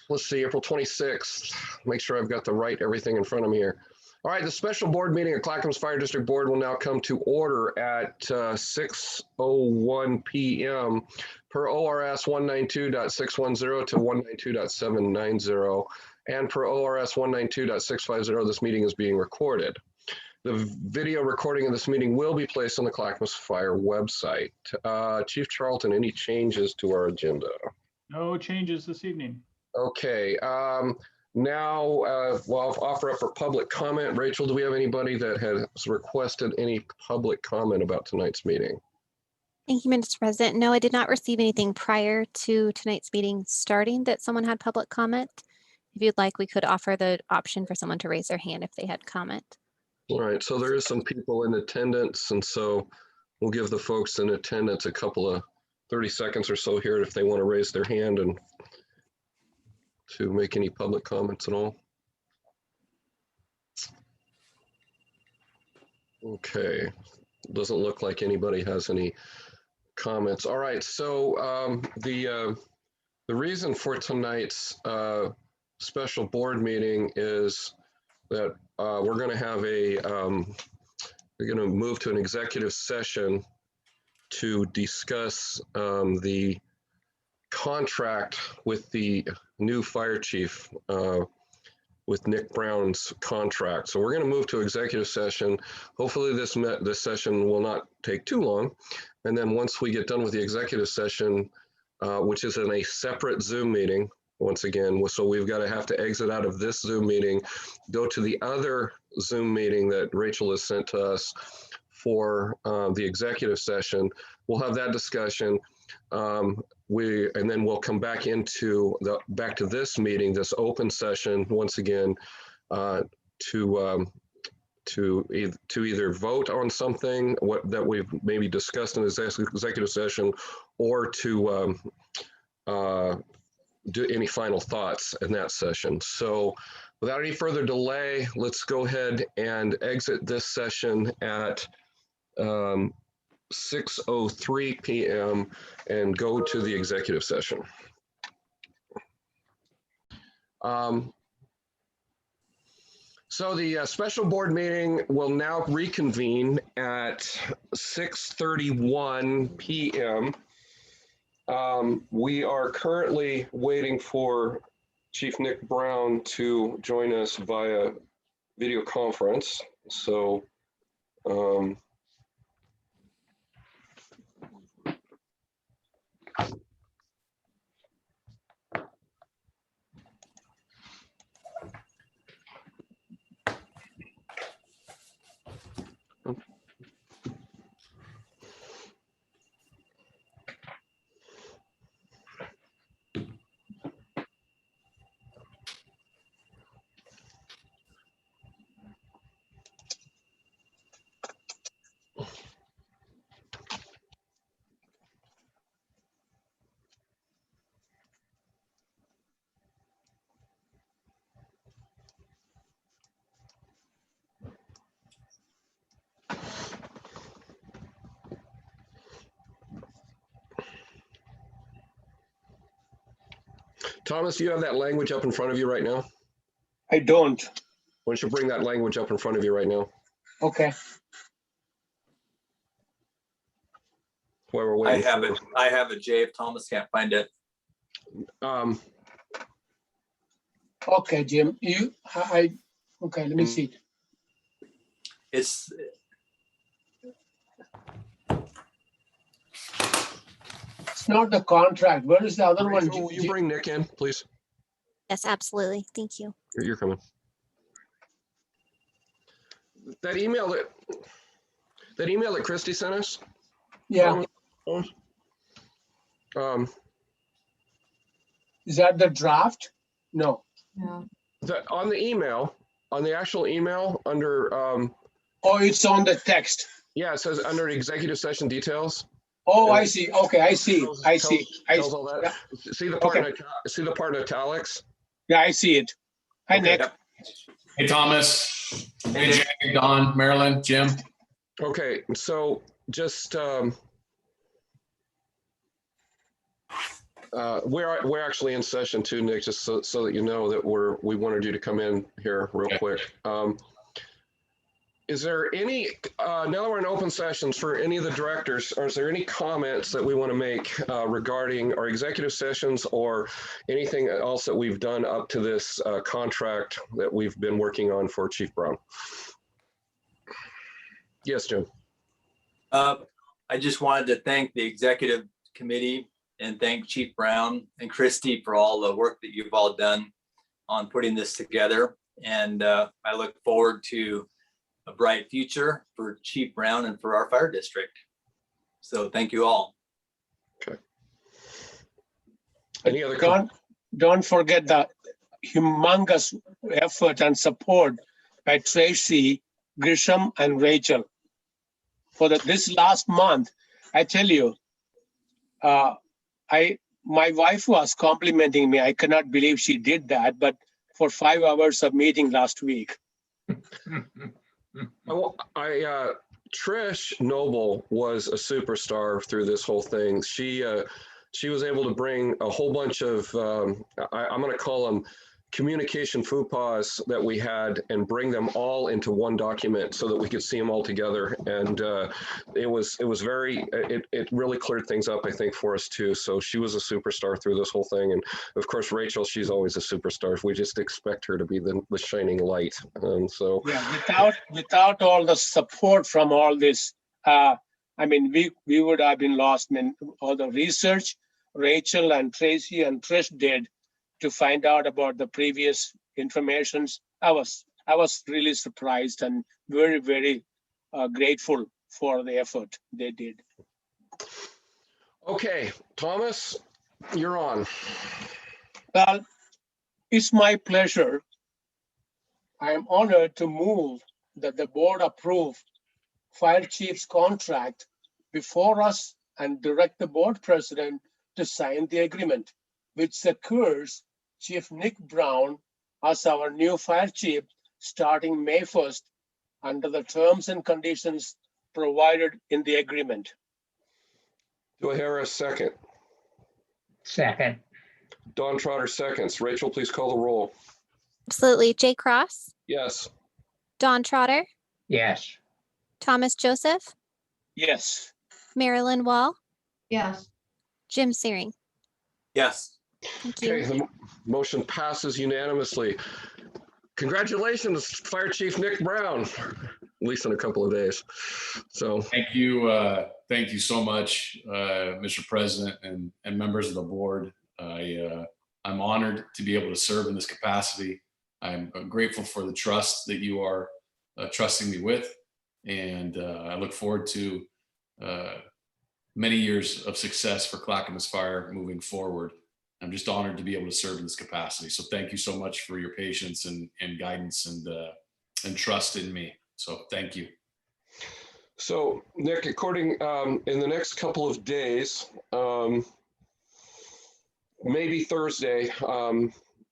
let's see, April 26th. Make sure I've got the right everything in front of me here. All right, the special board meeting of Clackamas Fire District Board will now come to order at 6:01 p.m. per ORS 192.610 to 192.790, and per ORS 192.650, this meeting is being recorded. The video recording of this meeting will be placed on the Clackamas Fire website. Chief Charlton, any changes to our agenda? No changes this evening. Okay. Now, I'll offer up for public comment. Rachel, do we have anybody that has requested any public comment about tonight's meeting? Thank you, Mr. President. No, I did not receive anything prior to tonight's meeting starting that someone had public comment. If you'd like, we could offer the option for someone to raise their hand if they had comment. All right, so there is some people in attendance, and so we'll give the folks in attendance a couple of 30 seconds or so here if they want to raise their hand and to make any public comments at all. Okay, doesn't look like anybody has any comments. All right, so the reason for tonight's special board meeting is that we're going to have we're going to move to an executive session to discuss the contract with the new fire chief, with Nick Brown's contract. So we're going to move to executive session. Hopefully this session will not take too long. And then once we get done with the executive session, which is in a separate Zoom meeting, once again, so we've got to have to exit out of this Zoom meeting, go to the other Zoom meeting that Rachel has sent to us for the executive session. We'll have that discussion. And then we'll come back into back to this meeting, this open session once again, to either vote on something that we've maybe discussed in this executive session, or to do any final thoughts in that session. So without any further delay, let's go ahead and exit this session at 6:03 p.m. and go to the executive session. So the special board meeting will now reconvene at 6:31 p.m. We are currently waiting for Chief Nick Brown to join us via video conference. So Thomas, do you have that language up in front of you right now? I don't. Why don't you bring that language up in front of you right now? Okay. While we're waiting. I have it, Jay, if Thomas can't find it. Okay, Jim. Okay, let me see it. It's not the contract. Where is the other one? Will you bring Nick in, please? Yes, absolutely. Thank you. You're coming. That email that Christy sent us? Yeah. Is that the draft? No. No. On the email, on the actual email under Oh, it's on the text. yeah, it says under executive session details. Oh, I see. Okay, I see. Tells all that. See the part see the part in italics? Yeah, I see it. Hi, Okay. Nick. Hey, Thomas. Hey, Jay, Don, Marilyn, Jim. Okay, so just We're actually in session too, Nick, just so that you know that we wanted you to come in here real quick. Is there any, now that we're in open sessions for any of the directors, or is there any comments that we want to make regarding our executive sessions or anything else that we've done up to this contract that we've been working on for Chief Brown? Yes, Jim. I just wanted to thank the executive committee and thank Chief Brown and Christy for all the work that you've all done on putting this together. And I look forward to a bright future for Chief Brown and for our fire district. So thank you all. Okay. Any other Don't forget the humongous effort and support by Tracy, Grisham, and Rachel. For this last month, I tell you, my wife was complimenting me. I cannot believe she did that, but for 5 hours of meeting last week. Trish Noble was a superstar through this whole thing. She was able to bring a whole bunch of, I'm going to call them communication faux pas that we had and bring them all into one document so that we could see them all together. And it was very, it really cleared things up, I think, for us too. So she was a superstar through this whole thing. And of course, Rachel, she's always a superstar. We just expect her to be the shining light. And so yeah, without all the support from all this, I mean, we would have been lost. I mean, all the research Rachel and Tracy and Trish did to find out about the previous informations. I was really surprised and very, very grateful for the effort they did. Okay, Thomas, you're on. Well, it's my pleasure. I am honored to move that the board approve fire chief's contract before us and direct the board president to sign the agreement, which secures Chief Nick Brown as our new fire chief starting May 1st under the terms and conditions provided in the agreement. Do I hear a second? Second. Don Trotter seconds. Rachel, please call the roll. Absolutely. Jay Cross, Yes. Don Trotter, Yes. Thomas Joseph, Yes. Marilyn Wall, Yes. Jim Searing. Yes. Thank you. Okay, the motion passes unanimously. Congratulations, Fire Chief Nick Brown, at least in a couple of days. So Thank you so much, Mr. President and members of the board. I'm honored to be able to serve in this capacity. I'm grateful for the trust that you are trusting me with, and I look forward to many years of success for Clackamas Fire moving forward. I'm just honored to be able to serve in this capacity. So thank you so much for your patience and guidance and trust in me. So thank you. So Nick, according in the next couple of days, maybe Thursday,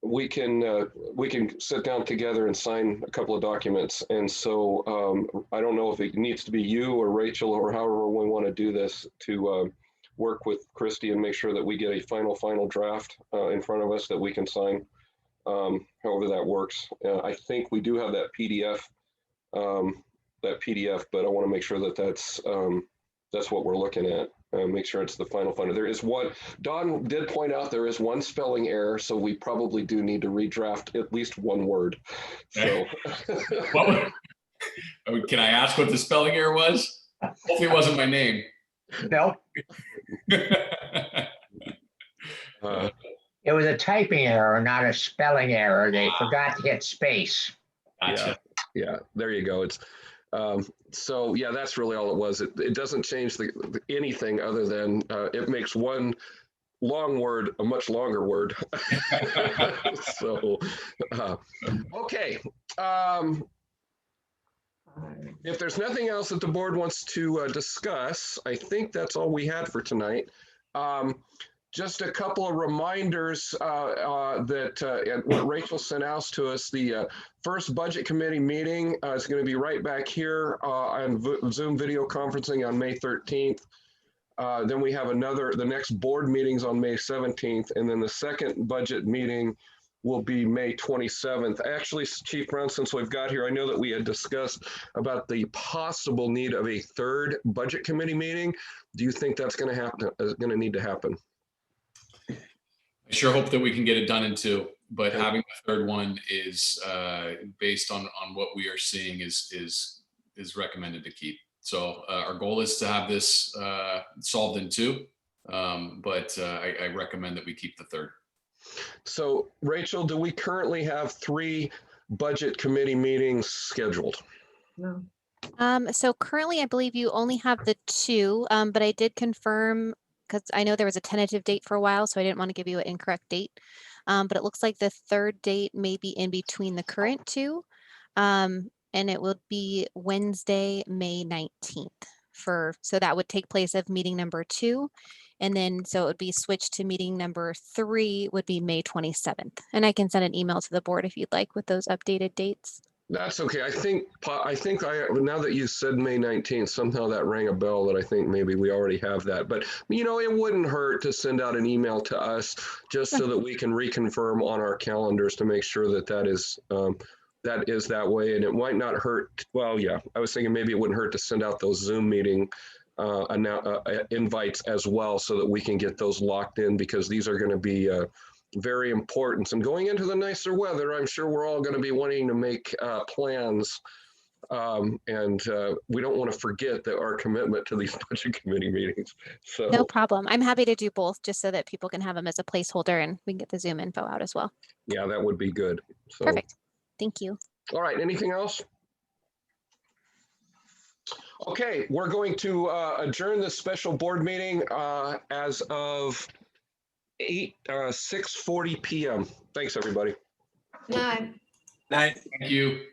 we can sit down together and sign a couple of documents. And so I don't know if it needs to be you or Rachel or however we want to do this to work with Christy and make sure that we get a final draft in front of us that we can sign, however that works. I think we do have that PDF, but I want to make sure that that's what we're looking at. Make sure it's the final. There is one, Don did point out there is one spelling error, so we probably do need to redraft at least one word. So, Can I ask what the spelling error was? Hopefully it wasn't my name. No, it was a typing error, not a spelling error. They forgot to hit space. Gotcha. yeah, there you go. It's so yeah, that's really all it was. It doesn't change anything other than it makes one long word a much longer word. So okay. If there's nothing else that the board wants to discuss, I think that's all we had for tonight. Just a couple of reminders that what Rachel sent out to us, the first budget committee meeting is going to be right back here on Zoom video conferencing on May 13th. Then we have the next board meeting's on May 17th, and then the second budget meeting will be May 27th. Actually, Chief Brown, since we've got here, I know that we had discussed about the possible need of a third budget committee meeting. Do you think that's going to happen? Is going to need to happen? I sure hope that we can get it done in two, but Okay. having the third one is based on what we are seeing is recommended to keep. So our goal is to have this solved in two, but I recommend that we keep the third. So, Rachel, do we currently have 3 budget committee meetings scheduled? No. So currently, I believe you only have the 2, but I did confirm because I know there was a tentative date for a while, so I didn't want to give you an incorrect date. But it looks like the 3rd date may be in between the current 2, and it will be Wednesday, May 19th. So that would take place of meeting number 2. And then, so it would be switched to meeting number 3 would be May 27th. And I can send an email to the board if you'd like with those updated dates. That's okay. I think now that you said May 19th, somehow that rang a bell that I think maybe we already have that. But, you know, it wouldn't hurt to send out an email to us just so that we can reconfirm on our calendars to make sure that that is that way. And it might not hurt. Well, yeah, I was thinking maybe it wouldn't hurt to send out those Zoom meeting invites as well so that we can get those locked in, because these are going to be very important. And going into the nicer weather, I'm sure we're all going to be wanting to make plans. And we don't want to forget that our commitment to these budget committee meetings. So No problem. I'm happy to do both just so that people can have them as a placeholder and we can get the Zoom info out as well. yeah, that would be good. So, Perfect. Thank you. all right, anything else? Okay, we're going to adjourn this special board meeting as of 6:40 p.m. Thanks, everybody. No. Night. Thank you.